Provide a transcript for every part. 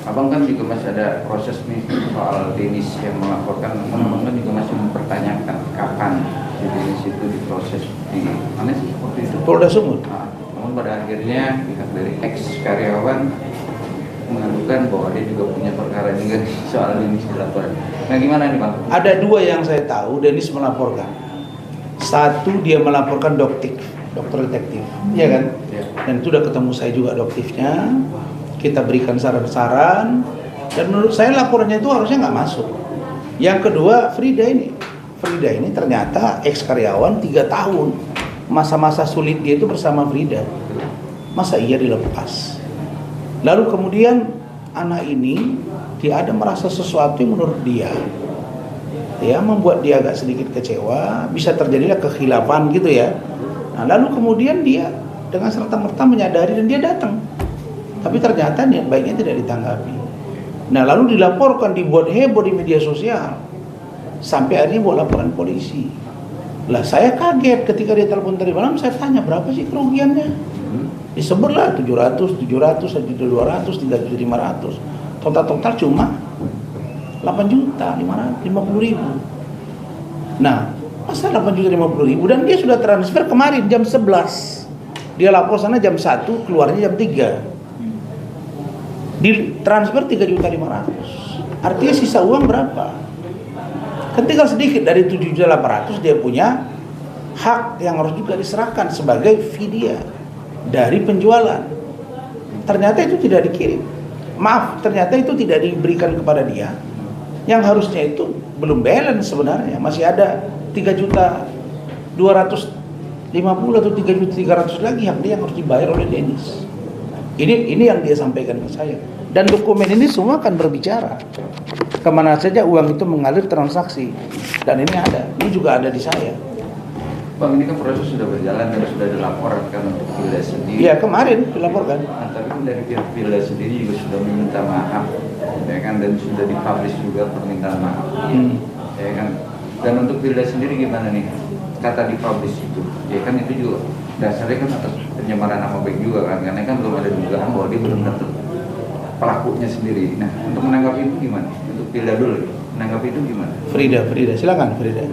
Abang kan juga masih ada proses nih soal Denis yang melaporkan, abang kan juga masih mempertanyakan kapan si Denis itu diproses di mana sih waktu itu? Polda Sumut. Nah, namun pada akhirnya pihak dari ex karyawan mengadukan bahwa dia juga punya perkara juga soal Denis dilaporkan. Nah gimana nih Bang? Ada dua yang saya tahu Denis melaporkan. Satu dia melaporkan dokter detektif, ya kan? Ya. Dan itu udah ketemu saya juga doktifnya. Kita berikan saran-saran. Dan menurut saya laporannya itu harusnya nggak masuk. Yang kedua Frida ini ternyata ex karyawan 3 tahun. Masa-masa sulit dia itu bersama Frida. Masa iya dilepas? Lalu kemudian anak ini dia ada merasa sesuatu yang menurut dia ya membuat dia agak sedikit kecewa, bisa terjadilah kekhilafan gitu ya. Nah, lalu kemudian dia dengan serta-merta menyadari dan dia datang. Tapi ternyata niat baiknya tidak ditanggapi. Nah, lalu dilaporkan, dibuat heboh di media sosial. Sampai akhirnya buat laporan polisi. Lah saya kaget ketika dia telepon tadi malam, saya tanya berapa sih kerugiannya? Disebutlah 700, 1.200, 3.500. Total cuma 8.550.000. Nah, masa 8.050.000 dan dia sudah transfer kemarin jam 11. Dia lapor sana jam 1, keluarnya jam 3. Di transfer 3.500.000. Artinya sisa uang berapa? Kan tinggal sedikit dari 7.800.000 dia punya hak yang harus juga diserahkan sebagai vidya dari penjualan. Ternyata itu tidak dikirim. Maaf, ternyata itu tidak diberikan kepada dia. Yang harusnya itu belum balance sebenarnya. Masih ada 3.250.000 atau 3.300.000 lagi yang dia harus dibayar oleh Denis. Ini yang dia sampaikan ke saya. Dan dokumen ini semua akan berbicara kemana saja uang itu mengalir transaksi. Dan ini ada, ini juga ada di saya. Bang, ini kan proses sudah berjalan dan sudah dilaporkan untuk Pilda sendiri. Iya, kemarin dilaporkan. Nah, tapi kan dari pihak Pilda sendiri juga sudah meminta maaf, ya kan, dan sudah dipublish juga permintaan maaf, ya kan. Dan untuk Pilda sendiri gimana nih? Kata dipublish itu, ya kan itu juga dasarnya kan atas pencemaran nama baik juga kan, karena kan belum ada dugaan bahwa dia belum tentu pelakunya sendiri. Nah, untuk menanggapi itu gimana? Untuk Pilda dulu, menanggapi itu gimana? Frida, silakan Frida.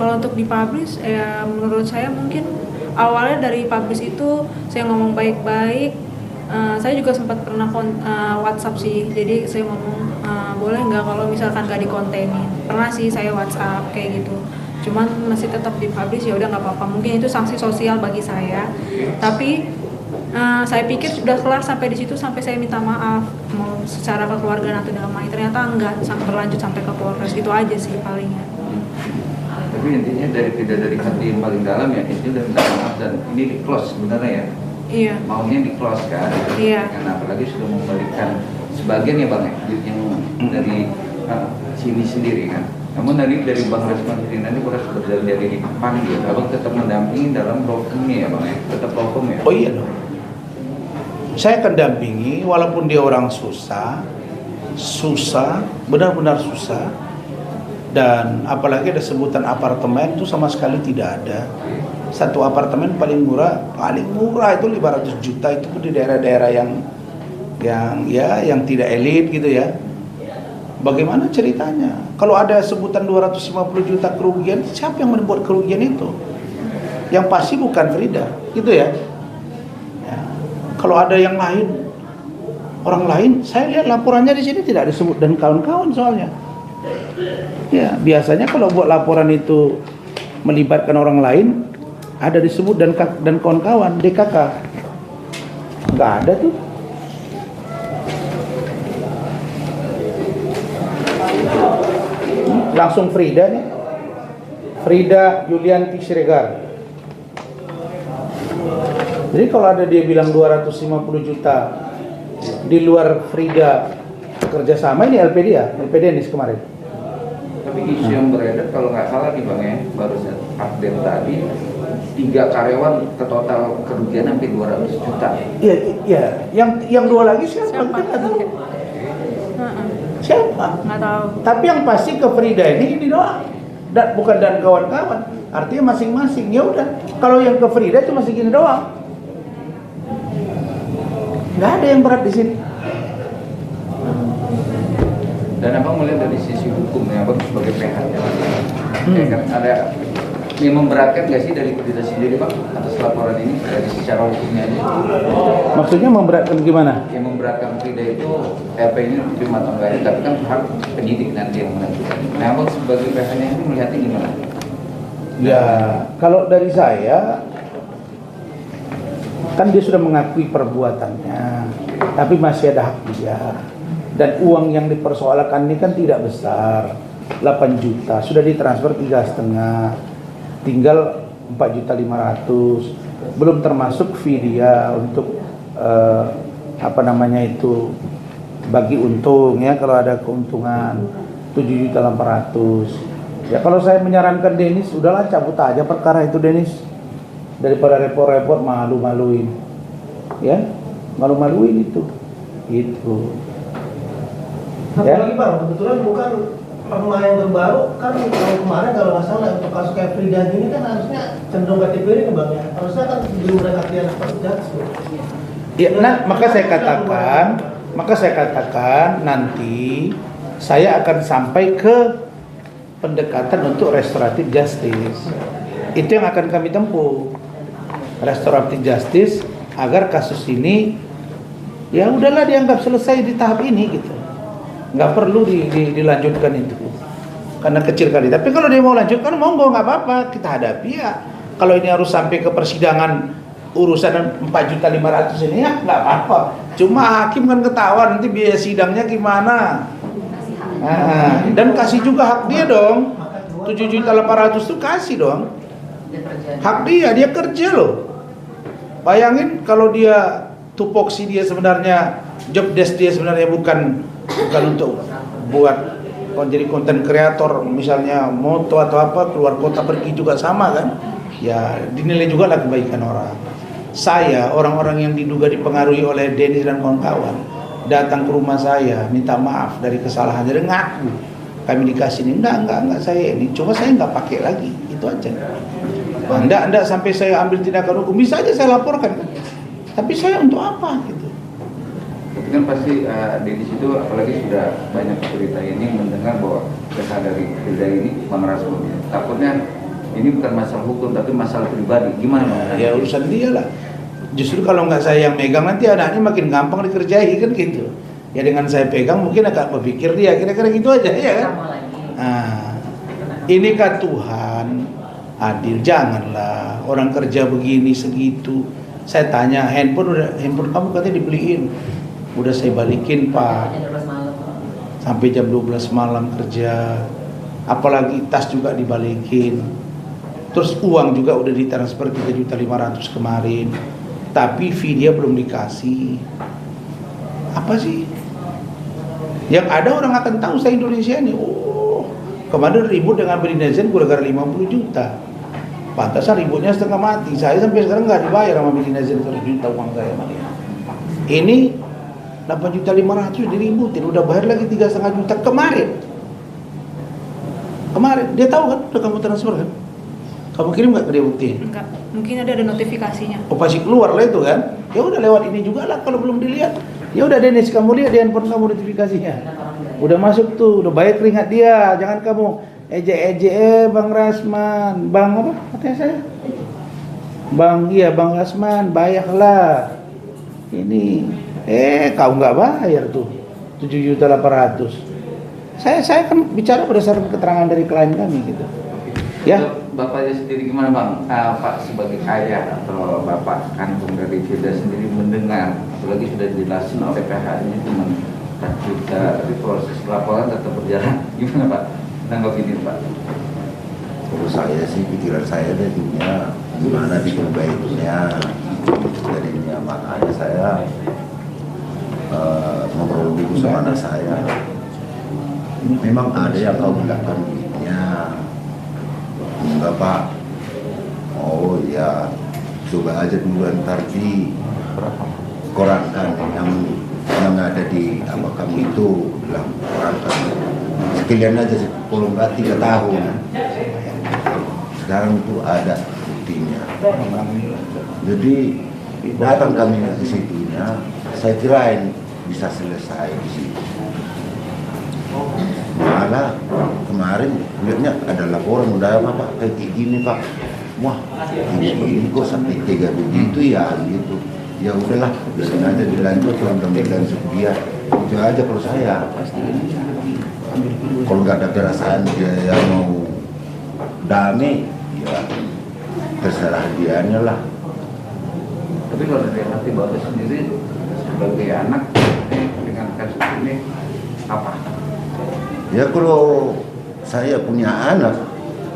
Kalau untuk dipublish, ya menurut saya mungkin awalnya dari publish itu saya ngomong baik-baik. Saya juga sempat pernah WhatsApp sih, jadi saya ngomong boleh nggak kalau misalkan nggak dikontenin. Pernah sih saya WhatsApp kayak gitu. Cuman masih tetap dipublish, ya udah nggak apa-apa. Mungkin itu sanksi sosial bagi saya. Tapi saya pikir sudah kelar sampai di situ, sampai saya minta maaf mau secara kekeluargaan atau dalam lain. Ternyata nggak berlanjut sampai ke Polres. Itu aja sih palingnya. Tapi intinya tidak dari hati yang paling dalam ya, itu udah minta maaf dan ini di close sebenarnya ya. Iya. Maunya di close kan. Iya. Karena apalagi sudah membalikan sebagian ya Bang ya, yang dari sini sendiri kan. Namun dari Bang Resman sendiri nanti sudah jadi dipanggil, Abang tetap mendampingi dalam rokumnya ya Bang ya, tetap rokum ya. Oh iya dong. Saya akan dampingi walaupun dia orang susah, benar-benar susah. Dan apalagi ada sebutan apartemen itu sama sekali tidak ada. Satu apartemen paling murah itu 500 juta, itu pun di daerah-daerah yang tidak elit gitu ya. Bagaimana ceritanya? Kalau ada sebutan 250 juta kerugian, siapa yang membuat kerugian itu? Yang pasti bukan Frida, gitu ya. Kalau ada yang lain, orang lain, saya lihat laporannya di sini tidak disebut dan kawan-kawan soalnya. Ya, biasanya kalau buat laporan itu melibatkan orang lain, ada disebut dan kawan-kawan, DKK. Nggak ada tuh. Langsung Frida nih. Frida Yulianti Siregar. Jadi kalau ada dia bilang 250 juta di luar Frida kerjasama, ini LPD ya? LPD ini kemarin. Tapi isu yang beredar kalau nggak salah nih Bang ya, baru saya update tadi 3 karyawan ke total kerugian hampir 200 juta. Iya. Yang 2 lagi siapa? Kita nggak tahu. Siapa? Nggak tahu. Tapi yang pasti ke Frida ini doang. Bukan dan kawan-kawan. Artinya masing-masing. Ya udah. Kalau yang ke Frida cuma segini doang. Nggak ada yang berat di sini. Dan abang melihat dari sisi hukum ya, abang sebagai PH ya kan ada yang memberatkan nggak sih dari kita sendiri bang atas laporan ini dari secara hukumnya aja? Maksudnya memberatkan gimana? Yang memberatkan Frida itu RP ini terima atau enggak, tapi kan hak penyidik nanti yang menentukan. Nah abang sebagai PH-nya itu melihatnya gimana? Ya, kalau dari saya, kan dia sudah mengakui perbuatannya, tapi masih ada hak dia. Dan uang yang dipersoalkan ini kan tidak besar, 8 juta, sudah ditransfer 3,5, tinggal 4.500.000, belum termasuk fee dia untuk bagi untung ya, kalau ada keuntungan 7.800.000. Ya kalau saya menyarankan Dennis, udahlah cabut aja perkara itu Dennis, daripada repot-repot malu-maluin, ya malu-maluin itu. Satu Ya. lagi bang, kebetulan bukan pemain yang terbaru kan, kalau kemarin kalau nggak salah untuk kasus kayak Frida ini kan harusnya cenderung kategori nih bang ya, harusnya kan belum ada kajian seperti itu. Ya, nah maka saya katakan nanti saya akan sampai ke pendekatan untuk restoratif justice. Itu yang akan kami tempuh, restoratif justice, agar kasus ini ya udahlah dianggap selesai di tahap ini gitu. Nggak perlu dilanjutkan itu karena kecil kali. Tapi kalau dia mau lanjutkan monggo, nggak apa-apa, kita hadapi ya. Kalau ini harus sampai ke persidangan urusan 4.500.000 ini ya nggak apa-apa. Cuma hakim kan ketawa nanti biaya sidangnya gimana. Dan kasih juga hak dia dong. 7.800.000 itu kasih dong. Hak dia kerja loh. Bayangin kalau dia tupoksi dia sebenarnya, job desk dia sebenarnya bukan untuk buat jadi konten kreator, misalnya moto atau apa, keluar kota pergi juga sama kan, ya dinilai juga lah kebaikan orang. Saya, orang-orang yang diduga dipengaruhi oleh Dennis dan kawan-kawan datang ke rumah saya minta maaf dari kesalahan, jadi ngaku kami dikasih ini, enggak saya ini, coba saya enggak pakai lagi, itu aja. Enggak sampai saya ambil tindakan hukum, bisa aja saya laporkan kan, tapi saya untuk apa gitu. Tapi kan pasti di situ apalagi sudah banyak cerita ini mendengar bahwa PH dari Frida ini Bang Rasman, takutnya ini bukan masalah hukum tapi masalah pribadi, gimana Bang? Ya urusan dia lah. Justru kalau nggak saya yang megang nanti anaknya makin gampang dikerjai kan gitu. Ya dengan saya pegang mungkin agak berpikir dia, kira-kira gitu aja ya kan. Nah, ini kan Tuhan adil, janganlah orang kerja begini segitu. Saya tanya handphone kamu katanya dibeliin. Udah saya balikin Pak, sampai jam 12 malam kerja, apalagi tas juga dibalikin, terus uang juga udah ditransfer 3.500.000 kemarin, tapi fee dia belum dikasih. Apa sih? Yang ada orang akan tahu saya Indonesia ini, oh kemarin ribut dengan Belinezen gara-gara 50 juta, pantasan ributnya setengah mati. Saya sampai sekarang nggak dibayar sama Belinezen 1 juta uang saya. Ini 8.500.000 diributin, udah bayar lagi 3,5 juta kemarin. Dia tahu kan, udah kamu transfer kan? Kamu kirim nggak ke dia bukti? Enggak, mungkin ada notifikasinya. Oh pasti keluar lah itu kan? Ya udah lewat ini juga lah kalau belum dilihat. Ya udah Dennis, kamu lihat di handphone kamu notifikasinya. Udah masuk tuh, udah bayar keringat dia. Jangan kamu Bang Rasman, Bang apa katanya saya? Bang Rasman, bayarlah. Ini kau nggak bayar tuh 7.800.000. Saya kan bicara berdasarkan keterangan dari klien kami gitu. Ya. Bapaknya sendiri gimana Bang? Pak sebagai ayah atau bapak kandung dari Frida sendiri mendengar, apalagi sudah dijelasin oleh PH ini cuma 4 juta, tapi proses laporan tetap berjalan. Gimana Pak? Tanggapi ini Pak? Kalau saya sih pikiran saya jadinya gimana diperbaikinya, jadinya makanya saya ngobrol dulu sama anak saya. Memang ada yang kau bilangkan duitnya, enggak Pak. Oh ya, coba aja dulu ntar di korankan yang ada di apa kamu itu bilang korankan. Sekalian aja sepuluh 3 tahun. Sekarang itu ada buktinya. Jadi datang kami ke situnya, saya kirain bisa selesai di situ. Malah kemarin lihatnya ada laporan udah apa Pak kayak gini Pak. Wah ini kok sampai tega begitu ya gitu. Ya udahlah biarin aja dilanjut mudah-mudahan dia. Itu aja kalau saya. Kalau nggak ada perasaan dia yang mau damai, ya terserah dianya lah. Tapi kalau dari hati Bapak sendiri sebagai anak dengan kasus ini apa? Ya kalau saya punya anak,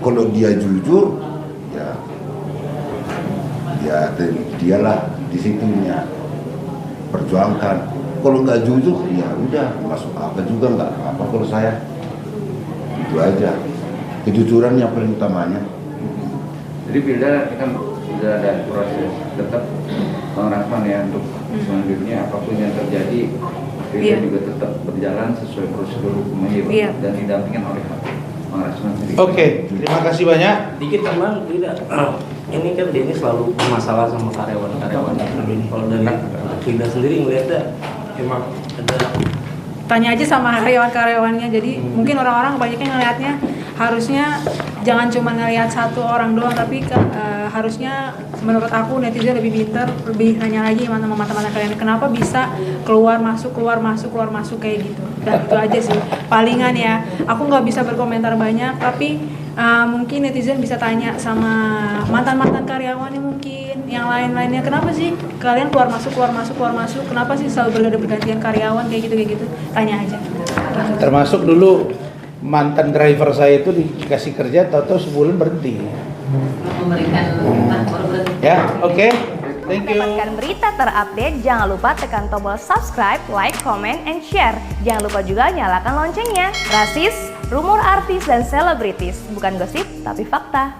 kalau dia jujur, ya dialah di situnya perjuangkan. Kalau nggak jujur, ya udah masuk apa juga nggak apa kalau saya. Itu aja. Kejujuran yang paling utamanya. Jadi Pilda kan sudah ada proses tetap Bang Rasman ya untuk selanjutnya apapun yang terjadi Pilda juga tetap berjalan sesuai prosedur hukumnya dan didampingin oleh Bang Rasman sendiri. Oke, terima kasih banyak. Dikit kan Bang, tidak. Ini kan Denny selalu bermasalah sama karyawan-karyawan. Kalau dari Pilda sendiri ngeliatnya emang ada. Tanya aja sama karyawan-karyawannya. Jadi mungkin orang-orang kebanyakan ngelihatnya harusnya jangan cuma ngelihat satu orang doang, tapi harusnya menurut aku netizen lebih pintar, lebih nanya lagi sama teman-teman kalian kenapa bisa keluar masuk kayak gitu. Dan itu aja sih palingan ya. Aku nggak bisa berkomentar banyak, tapi mungkin netizen bisa tanya sama mantan karyawannya mungkin yang lain-lainnya, kenapa sih kalian keluar masuk, kenapa sih selalu bergantian karyawan kayak gitu, tanya aja. Termasuk dulu mantan driver saya itu dikasih kerja, tahu-tahu sebulan berhenti. Memberikan Ya, oke. Thank you. Dapatkan berita terupdate, jangan lupa tekan tombol subscribe, like, comment, and share. Jangan lupa juga nyalakan loncengnya. Rasis, rumor artis dan selebritis, bukan gosip tapi fakta.